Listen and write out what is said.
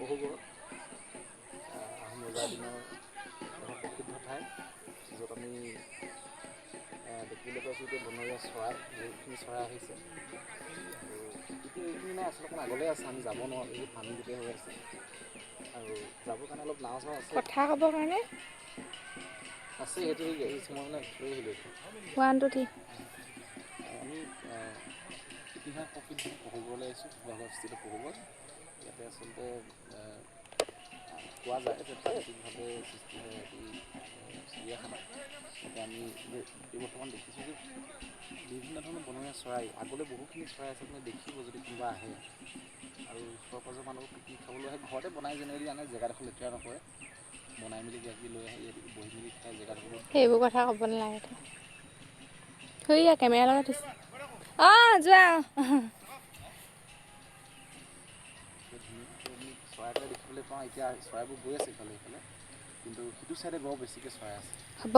পহুবৰ আহোম ৰজাৰ দিনৰ এখন প্ৰসিদ্ধ ঠাই, য'ত আমি দেখিবলৈ পাইছোঁ এতিয়া বনৰীয়া চৰাই, বহুতখিনি চৰাই আহিছে। আৰু এতিয়া এইখিনি নাই, আচলতে অকণ আগলৈ আছে, আমি যাব নোৱাৰোঁ, বহুত পানী গোটেই হৈ আছে। আৰু যাবৰ কাৰণে অলপ নাও চাও আছে, কথা ক'বৰ কাৰণে আছে সেইটো এই মই মানে থৈ আহিলোঁ এইটো। 1 2 3 আমি ইতিহাস প্ৰসিদ্ধ পহুবৰলৈ আহিছোঁ, শিৱসাগৰ স্থিত পহুবৰ। ইয়াতে আচলতে কোৱা যায় যে প্ৰাকৃতিকভাৱে সৃষ্টি হয় এটি চিৰিয়াখানা। ইয়াতে আমি এই বৰ্তমান দেখিছোঁ যে বিভিন্ন ধৰণৰ বনৰীয়া চৰাই, আগলৈ বহুখিনি চৰাই আছে, আপুনি দেখিব যদি কোনোবা আহে। আৰু ওচৰ পাঁজৰ মানুহবোৰ পিকনিক খাবলৈ আহে, ঘৰতে বনাই জেনেৰেলি আনে, জেগাডোখৰ লেতেৰা নকৰে, বনাই মেলি কিবাকিবি লৈ আহে, ইয়াত বহি মেলি খাই, জেগাডোখৰ বহুত ধুনীয়া। সেইবোৰ কথা ক'ব নালাগে। থৈয়া কেমেৰা লগত থৈছে, অঁ যোৱা। ধুনীয়া আৰু আমি চৰাই তৰাই দেখিবলৈ পাওঁ। এতিয়া চৰাইবোৰ গৈ আছে ইফালে সিফালে, কিন্তু সিটো চাইডে বৰ বেছিকৈ চৰাই আছে। হ'ব।